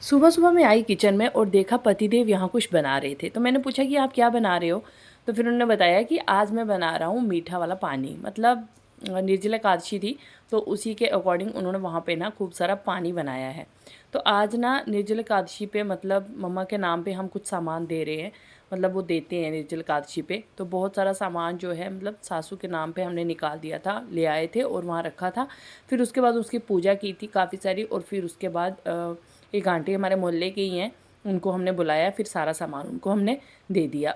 सुबह सुबह मैं आई किचन में और देखा पतिदेव यहाँ कुछ बना रहे थे। तो मैंने पूछा कि आप क्या बना रहे हो। तो फिर उन्होंने बताया कि आज मैं बना रहा हूँ मीठा वाला पानी, मतलब निर्जला एकादशी थी तो उसी के अकॉर्डिंग उन्होंने वहाँ पे ना खूब सारा पानी बनाया है। तो आज ना निर्जला एकादशी पे मतलब मम्मा के नाम पे हम कुछ सामान दे रहे हैं, मतलब वो देते हैं निर्जला एकादशी पे। तो बहुत सारा सामान जो है मतलब सासू के नाम पे हमने निकाल दिया था, ले आए थे और वहाँ रखा था। फिर उसके बाद उसकी पूजा की थी काफ़ी सारी, और फिर उसके बाद एक आंटी हमारे मोहल्ले की ही हैं, उनको हमने बुलाया, फिर सारा सामान उनको हमने दे दिया।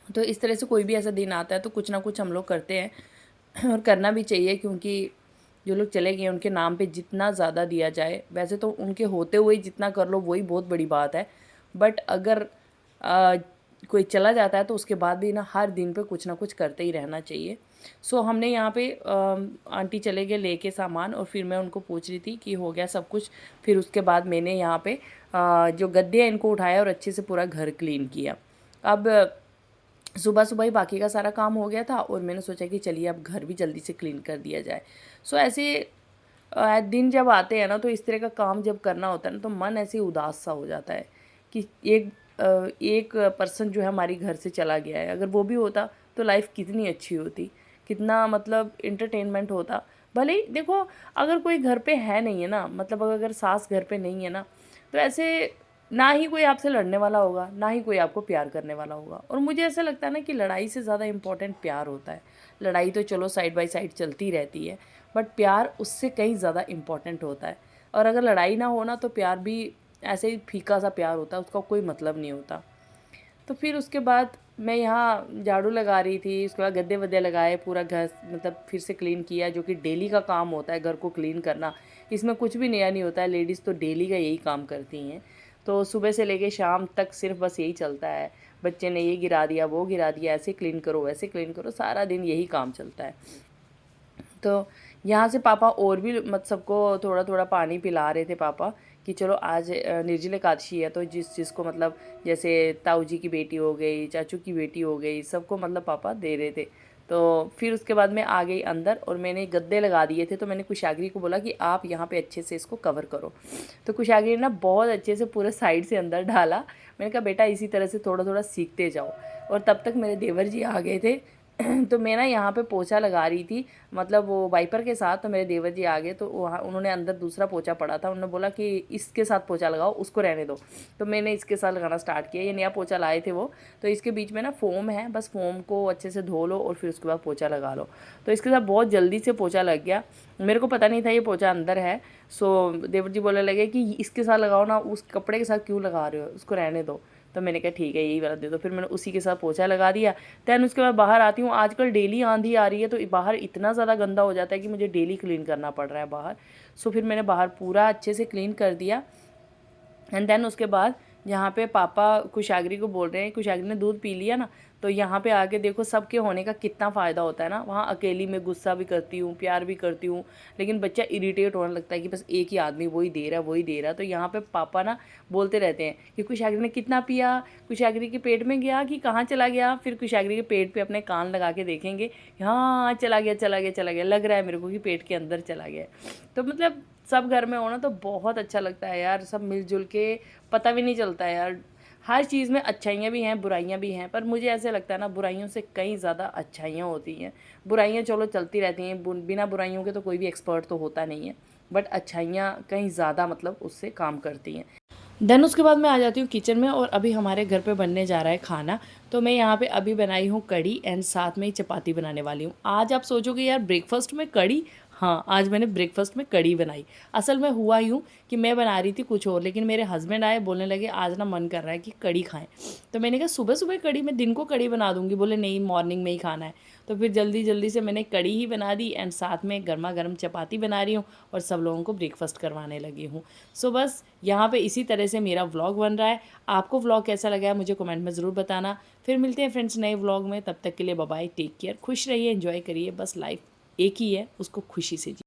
तो इस तरह से कोई भी ऐसा दिन आता है तो कुछ ना कुछ हम लोग करते हैं और करना भी चाहिए, क्योंकि जो लोग चले गए उनके नाम पे जितना ज़्यादा दिया जाए, वैसे तो उनके होते हुए जितना कर लो वही बहुत बड़ी बात है। बट अगर आ, कोई चला जाता है तो उसके बाद भी ना हर दिन पे कुछ ना कुछ करते ही रहना चाहिए। सो हमने यहाँ पे आंटी चले गए लेके सामान, और फिर मैं उनको पूछ रही थी कि हो गया सब कुछ। फिर उसके बाद मैंने यहाँ पे जो गद्दे हैं इनको उठाया और अच्छे से पूरा घर क्लीन किया। अब सुबह सुबह ही बाकी का सारा काम हो गया था और मैंने सोचा कि चलिए अब घर भी जल्दी से क्लीन कर दिया जाए। सो ऐसे दिन जब आते हैं ना तो इस तरह का काम जब करना होता है ना तो मन ऐसे उदास सा हो जाता है कि एक पर्सन जो है हमारी घर से चला गया है। अगर वो भी होता तो लाइफ कितनी अच्छी होती, कितना मतलब इंटरटेनमेंट होता। भले ही देखो, अगर कोई घर पे है नहीं है ना, मतलब अगर सास घर पे नहीं है ना, तो ऐसे ना ही कोई आपसे लड़ने वाला होगा, ना ही कोई आपको प्यार करने वाला होगा। और मुझे ऐसा लगता है ना कि लड़ाई से ज़्यादा इम्पोर्टेंट प्यार होता है। लड़ाई तो चलो साइड बाय साइड चलती रहती है, बट प्यार उससे कहीं ज़्यादा इम्पोर्टेंट होता है। और अगर लड़ाई ना हो ना तो प्यार भी ऐसे ही फीका सा प्यार होता है, उसका कोई मतलब नहीं होता। तो फिर उसके बाद मैं यहाँ झाड़ू लगा रही थी, उसके बाद गद्दे वद्दे लगाए, पूरा घर मतलब फिर से क्लीन किया, जो कि डेली का काम होता है घर को क्लीन करना। इसमें कुछ भी नया नहीं होता है, लेडीज़ तो डेली का यही काम करती हैं। तो सुबह से लेके शाम तक सिर्फ बस यही चलता है, बच्चे ने ये गिरा दिया वो गिरा दिया, ऐसे क्लीन करो वैसे क्लीन करो, सारा दिन यही काम चलता है। तो यहाँ से पापा और भी मत सबको थोड़ा थोड़ा पानी पिला रहे थे पापा, कि चलो आज निर्जला एकादशी है तो जिसको मतलब जैसे ताऊ जी की बेटी हो गई, चाचू की बेटी हो गई, सबको मतलब पापा दे रहे थे। तो फिर उसके बाद मैं आ गई अंदर और मैंने गद्दे लगा दिए थे। तो मैंने कुशाग्री को बोला कि आप यहाँ पे अच्छे से इसको कवर करो। तो कुशाग्री ने ना बहुत अच्छे से पूरे साइड से अंदर डाला। मैंने कहा बेटा इसी तरह से थोड़ा थोड़ा सीखते जाओ। और तब तक मेरे देवर जी आ गए थे। तो मैं ना यहाँ पे पोछा लगा रही थी, मतलब वो वाइपर के साथ। तो मेरे देवर जी आ गए तो वहाँ उन्होंने अंदर दूसरा पोछा पड़ा था, उन्होंने बोला कि इसके साथ पोछा लगाओ, उसको रहने दो। तो मैंने इसके साथ लगाना स्टार्ट किया। ये नया पोछा लाए थे वो, तो इसके बीच में ना फोम है, बस फोम को अच्छे से धो लो और फिर उसके बाद पोछा लगा लो। तो इसके साथ बहुत जल्दी से पोछा लग गया। मेरे को पता नहीं था ये पोछा अंदर है। सो देवर जी बोलने लगे कि इसके साथ लगाओ ना, उस कपड़े के साथ क्यों लगा रहे हो, उसको रहने दो। तो मैंने कहा ठीक है यही वाला दे दो। फिर मैंने उसी के साथ पोछा लगा दिया। दैन उसके बाद बाहर आती हूँ। आजकल डेली आंधी आ रही है तो बाहर इतना ज़्यादा गंदा हो जाता है कि मुझे डेली क्लीन करना पड़ रहा है बाहर। सो फिर मैंने बाहर पूरा अच्छे से क्लीन कर दिया। एंड देन उसके बाद यहाँ पे पापा कुशाग्री को बोल रहे हैं, कुशाग्री ने दूध पी लिया ना, तो यहाँ पे आके देखो सबके होने का कितना फ़ायदा होता है ना। वहाँ अकेली में गुस्सा भी करती हूँ, प्यार भी करती हूँ, लेकिन बच्चा इरिटेट होने लगता है कि बस एक ही आदमी वही दे रहा है वही दे रहा है। तो यहाँ पे पापा ना बोलते रहते हैं कि कुशाग्री ने कितना पिया, कुशाग्री के पेट में गया कि कहाँ चला गया। फिर कुशाग्री के पेट पर अपने कान लगा के देखेंगे, हाँ चला गया चला गया चला गया, लग रहा है मेरे को कि पेट के अंदर चला गया। तो मतलब सब घर में होना तो बहुत अच्छा लगता है यार, सब मिलजुल के, पता भी नहीं चलता है यार। हर चीज़ में अच्छाइयाँ भी हैं बुराइयाँ भी हैं, पर मुझे ऐसे लगता है ना बुराइयों से कई ज़्यादा अच्छाइयाँ होती हैं। बुराइयाँ चलो चलती रहती हैं, बिना बुराइयों के तो कोई भी एक्सपर्ट तो होता नहीं है, बट अच्छाइयाँ कहीं ज़्यादा मतलब उससे काम करती हैं। देन उसके बाद मैं आ जाती हूँ किचन में, और अभी हमारे घर पे बनने जा रहा है खाना। तो मैं यहाँ पे अभी बनाई हूँ कड़ी, एंड साथ में ही चपाती बनाने वाली हूँ। आज आप सोचोगे यार ब्रेकफास्ट में कड़ी, हाँ आज मैंने ब्रेकफास्ट में कड़ी बनाई। असल में हुआ यूँ कि मैं बना रही थी कुछ और, लेकिन मेरे हस्बैंड आए, बोलने लगे आज ना मन कर रहा है कि कड़ी खाएं। तो मैंने कहा सुबह सुबह कड़ी, मैं दिन को कड़ी बना दूँगी। बोले नहीं मॉर्निंग में ही खाना है। तो फिर जल्दी जल्दी से मैंने कड़ी ही बना दी, एंड साथ में गर्मा गर्म चपाती बना रही हूँ और सब लोगों को ब्रेकफास्ट करवाने लगी हूँ। सो बस यहाँ पे इसी तरह से मेरा व्लॉग बन रहा है। आपको व्लॉग कैसा लगा है मुझे कमेंट में ज़रूर बताना। फिर मिलते हैं फ्रेंड्स नए व्लॉग में, तब तक के लिए बाय बाय, टेक केयर, खुश रहिए, एंजॉय करिए। बस लाइफ एक ही है, उसको खुशी से जी।